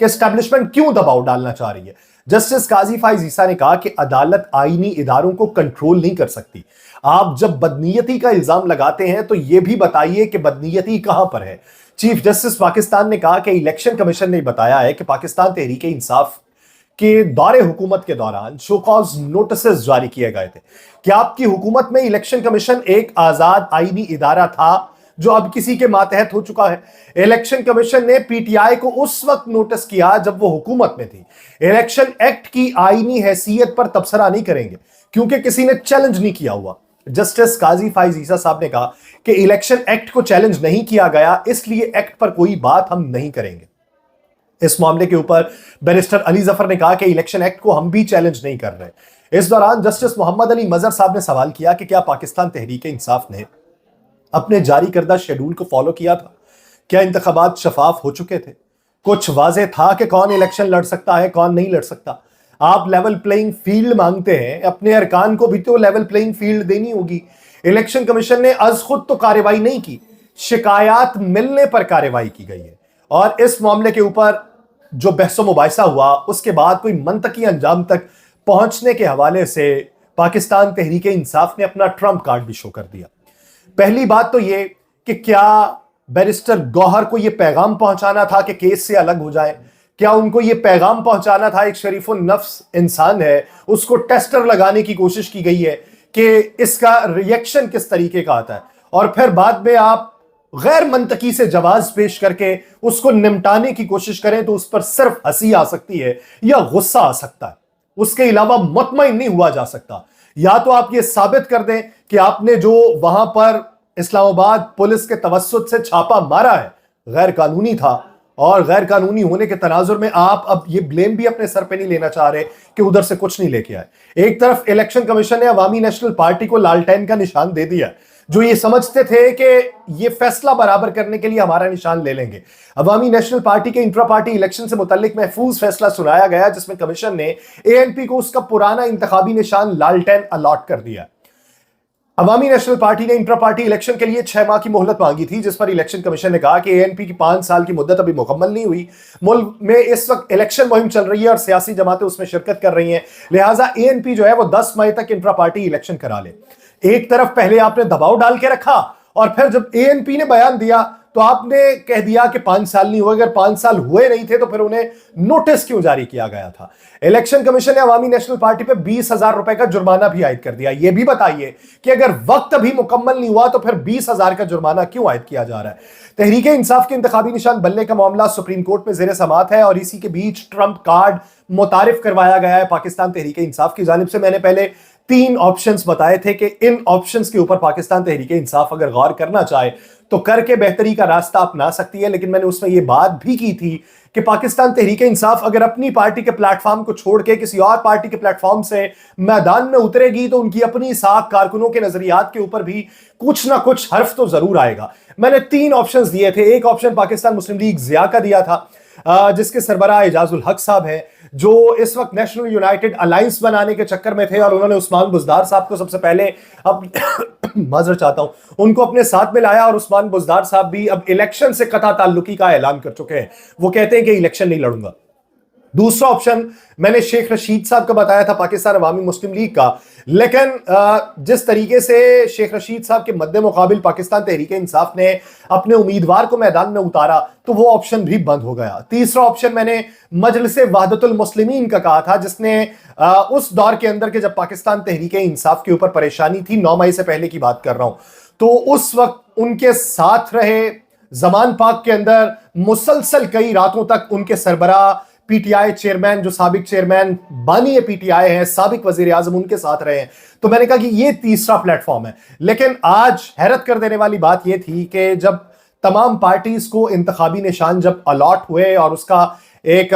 کہ اسٹیبلشمنٹ کیوں دباؤ ڈالنا چاہ رہی ہے. جسٹس قاضی فائز عیسیٰ نے کہا کہ عدالت آئینی اداروں کو کنٹرول نہیں کر سکتی. آپ جب بدنیتی کا الزام لگاتے ہیں تو یہ بھی بتائیے کہ بدنیتی کہاں پر ہے. چیف جسٹس پاکستان نے کہا کہ الیکشن کمیشن نے بتایا ہے کہ پاکستان تحریک انصاف کے دور حکومت کے دوران شو کاز نوٹسز جاری کیے گئے تھے. کہ آپ کی حکومت میں الیکشن کمیشن ایک آزاد آئینی ادارہ تھا جو اب کسی کے ماتحت ہو چکا ہے. الیکشن کمیشن نے پی ٹی آئی کو اس وقت نوٹس کیا جب وہ حکومت میں تھی. الیکشن ایکٹ کی آئینی حیثیت پر تبصرہ نہیں کریں گے کیونکہ کسی نے چیلنج نہیں کیا ہوا. جسٹس قاضی فائز عیسیٰ صاحب نے کہا کہ الیکشن ایکٹ کو چیلنج نہیں کیا گیا اس لیے ایکٹ پر کوئی بات ہم نہیں کریں گے. اس معاملے کے اوپر بیرسٹر علی ظفر نے کہا کہ الیکشن ایکٹ کو ہم بھی چیلنج نہیں کر رہے. اس دوران جسٹس محمد علی مظہر صاحب نے سوال کیا کہ کیا پاکستان تحریک انصاف نے اپنے جاری کردہ شیڈول کو فالو کیا تھا؟ کیا انتخابات شفاف ہو چکے تھے؟ کچھ واضح تھا کہ کون الیکشن لڑ سکتا ہے کون نہیں لڑ سکتا؟ آپ لیول پلینگ فیلڈ مانگتے ہیں، اپنے ارکان کو بھی تو لیول پلینگ فیلڈ دینی ہوگی. الیکشن کمیشن نے از خود تو کارروائی نہیں کی، شکایات ملنے پر کارروائی کی گئی ہے. اور اس معاملے کے اوپر جو بحث و مباحثہ ہوا اس کے بعد کوئی منطقی انجام تک پہنچنے کے حوالے سے پاکستان تحریک انصاف نے اپنا ٹرمپ کارڈ بھی شو کر دیا. پہلی بات تو یہ کہ کیا بیرسٹر گوہر کو یہ پیغام پہنچانا تھا کہ کیس سے الگ ہو جائیں؟ کیا ان کو یہ پیغام پہنچانا تھا، ایک شریف النفس انسان ہے اس کو ٹیسٹر لگانے کی کوشش کی گئی ہے کہ اس کا ریئیکشن کس طریقے کا آتا ہے، اور پھر بعد میں آپ غیر منطقی سے جواز پیش کر کے اس کو نمٹانے کی کوشش کریں تو اس پر صرف ہنسی آ سکتی ہے یا غصہ آ سکتا ہے، اس کے علاوہ مطمئن نہیں ہوا جا سکتا. یا تو آپ یہ ثابت کر دیں کہ آپ نے جو وہاں پر اسلام آباد پولیس کے توسط سے چھاپا مارا ہے غیر قانونی تھا، اور غیر قانونی ہونے کے تناظر میں آپ اب یہ بلیم بھی اپنے سر پہ نہیں لینا چاہ رہے کہ ادھر سے کچھ نہیں لے کے آئے. ایک طرف الیکشن کمیشن نے عوامی نیشنل پارٹی کو لالٹین کا نشان دے دیا، جو یہ سمجھتے تھے کہ یہ فیصلہ برابر کرنے کے لیے ہمارا نشان لے لیں گے. عوامی نیشنل پارٹی کے انٹرا پارٹی الیکشن سے متعلق محفوظ فیصلہ سنایا گیا جس میں کمیشن نے اے این پی کو اس کا پرانا انتخابی نشان لالٹین الاٹ کر دیا. عوامی نیشنل پارٹی نے انٹرا پارٹی الیکشن کے لیے 6 ماہ کی مہلت مانگی تھی، جس پر الیکشن کمیشن نے کہا کہ اے این پی کی 5 سال کی مدت ابھی مکمل نہیں ہوئی. ملک میں اس وقت الیکشن مہم چل رہی ہے اور سیاسی جماعتیں اس میں شرکت کر رہی ہیں، لہٰذا اے این پی جو ہے وہ 10 مئی تک انٹرا پارٹی الیکشن کرا لے. ایک طرف پہلے آپ نے دباؤ ڈال کے رکھا اور پھر جب اے این پی نے بیان دیا تو آپ نے کہہ دیا کہ 5 سال نہیں ہوئے. اگر 5 سال ہوئے نہیں تھے تو پھر انہیں نوٹس کیوں جاری کیا گیا تھا؟ الیکشن کمیشن نے عوامی نیشنل پارٹی پہ 20,000 روپے کا جرمانہ بھی عائد کر دیا. یہ بھی بتائیے کہ اگر وقت ابھی مکمل نہیں ہوا تو پھر 20,000 کا جرمانہ کیوں عائد کیا جا رہا ہے؟ تحریک انصاف کے انتخابی نشان بننے کا معاملہ سپریم کورٹ میں زیر سماعت ہے اور اسی کے بیچ ٹرمپ کارڈ متعارف کروایا گیا ہے پاکستان تحریک انصاف کی جانب سے. میں نے پہلے 3 آپشنز بتائے تھے کہ ان آپشنز کے اوپر پاکستان تحریک انصاف اگر غور کرنا چاہے تو کر کے بہتری کا راستہ اپنا سکتی ہے، لیکن میں نے اس میں یہ بات بھی کی تھی کہ پاکستان تحریک انصاف اگر اپنی پارٹی کے پلیٹ فارم کو چھوڑ کے کسی اور پارٹی کے پلیٹ فارم سے میدان میں اترے گی تو ان کی اپنی ساکھ کارکنوں کے نظریات کے اوپر بھی کچھ نہ کچھ حرف تو ضرور آئے گا. میں نے 3 آپشنز دیے تھے. ایک آپشن پاکستان مسلم لیگ ضیاء کا دیا تھا جس کے سربراہ اعجاز الحق صاحب ہیں، جو اس وقت نیشنل یونائٹڈ الائنس بنانے کے چکر میں تھے اور انہوں نے عثمان بزدار صاحب کو سب سے پہلے معذرت چاہتا ہوں ان کو اپنے ساتھ میں لایا، اور عثمان بزدار صاحب بھی اب الیکشن سے قطع تعلقی کا اعلان کر چکے ہیں. وہ کہتے ہیں کہ الیکشن نہیں لڑوں گا. دوسرا آپشن میں نے شیخ رشید صاحب کا بتایا تھا پاکستان عوامی مسلم لیگ کا، لیکن جس طریقے سے شیخ رشید صاحب کے مد مقابل پاکستان تحریک انصاف نے اپنے امیدوار کو میدان میں اتارا تو وہ آپشن بھی بند ہو گیا. تیسرا آپشن میں نے مجلس وحدت المسلمین کا کہا تھا، جس نے اس دور کے اندر کہ جب پاکستان تحریک انصاف کے اوپر پریشانی تھی، 9 مئی سے پہلے کی بات کر رہا ہوں، تو اس وقت ان کے ساتھ رہے زمان پاک کے اندر مسلسل کئی راتوں تک ان کے سربراہ پی ٹی آئی چیئرمین، جو سابق چیئرمین بانی پی ٹی آئی ہیں، سابق وزیر اعظم، ان کے ساتھ رہے ہیں. تو میں نے کہا کہ یہ تیسرا پلیٹ فارم ہے. لیکن آج حیرت کر دینے والی بات یہ تھی کہ جب تمام پارٹیز کو انتخابی نشان جب الاٹ ہوئے اور اس کا ایک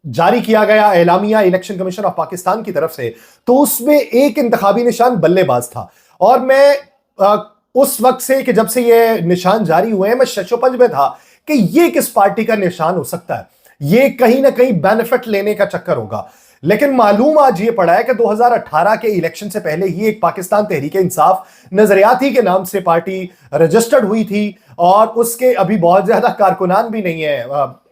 جاری کیا گیا اعلامیہ الیکشن کمیشن آف پاکستان کی طرف سے، تو اس میں ایک انتخابی نشان بلے باز تھا. اور میں اس وقت سے کہ جب سے یہ نشان جاری ہوئے ہیں میں شش و پنج میں تھا کہ یہ کس پارٹی کا نشان ہو سکتا ہے، یہ کہیں نہ کہیں بینیفٹ لینے کا چکر ہوگا. لیکن معلوم آج یہ پڑا ہے کہ 2018 کے الیکشن سے پہلے ہی ایک پاکستان تحریک انصاف نظریاتی کے نام سے پارٹی رجسٹرڈ ہوئی تھی اور اس کے ابھی بہت زیادہ کارکنان بھی نہیں ہیں.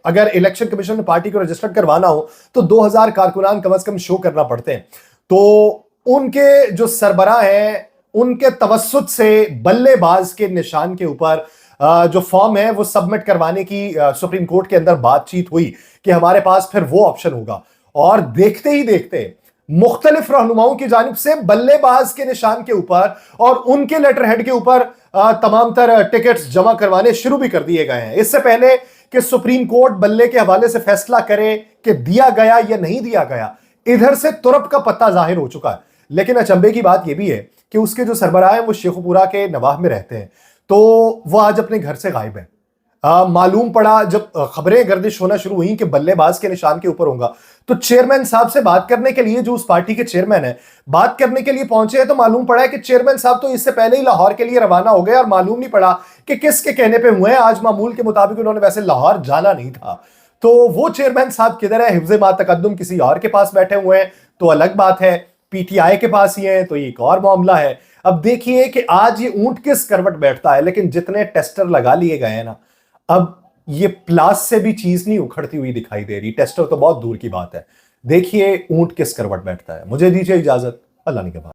اگر الیکشن کمیشن نے پارٹی کو رجسٹرڈ کروانا ہو تو 2000 کارکنان کم از کم شو کرنا پڑتے ہیں. تو ان کے جو سربراہ ہیں ان کے توسط سے بلے باز کے نشان کے اوپر جو فارم ہے وہ سبمٹ کروانے کی سپریم کورٹ کے اندر بات چیت ہوئی کہ ہمارے پاس پھر وہ آپشن ہوگا. اور دیکھتے ہی دیکھتے مختلف رہنماؤں کی جانب سے بلے باز کے نشان کے اوپر اور ان کے لیٹر ہیڈ کے اوپر تمام تر ٹکٹس جمع کروانے شروع بھی کر دیے گئے ہیں. اس سے پہلے کہ سپریم کورٹ بلے کے حوالے سے فیصلہ کرے کہ دیا گیا یا نہیں دیا گیا, ادھر سے ترپ کا پتہ ظاہر ہو چکا ہے. لیکن اچنبے کی بات یہ بھی ہے کہ اس کے جو سربراہ ہیں وہ شیخو پورہ کے نواح میں رہتے ہیں, تو وہ آج اپنے گھر سے غائب ہیں. معلوم پڑا جب خبریں گردش ہونا شروع ہوئیں کہ بلے باز کے نشان کے اوپر ہوگا, تو چیئرمین صاحب سے بات کرنے کے لیے, جو اس پارٹی کے چیئرمین ہیں, بات کرنے کے لیے پہنچے ہیں, تو معلوم پڑا ہے کہ چیئرمین صاحب تو اس سے پہلے ہی لاہور کے لیے روانہ ہو گئے اور معلوم نہیں پڑا کہ کس کے کہنے پہ ہوئے ہیں. آج معمول کے مطابق انہوں نے ویسے لاہور جانا نہیں تھا, تو وہ چیئرمین صاحب کدھر ہے؟ حفظ ما تقدم کسی اور کے پاس بیٹھے ہوئے ہیں تو الگ بات ہے, پی ٹی آئی کے پاس ہی ہیں تو یہ ایک اور معاملہ ہے. اب دیکھیے کہ آج یہ اونٹ کس کروٹ بیٹھتا ہے, لیکن جتنے ٹیسٹر لگا لیے گئے ہیں نا, اب یہ پلاس سے بھی چیز نہیں اکھڑتی ہوئی دکھائی دے رہی. ٹیسٹر تو بہت دور کی بات ہے. دیکھیے اونٹ کس کروٹ بیٹھتا ہے. مجھے دیجیے اجازت, اللہ نگہبان.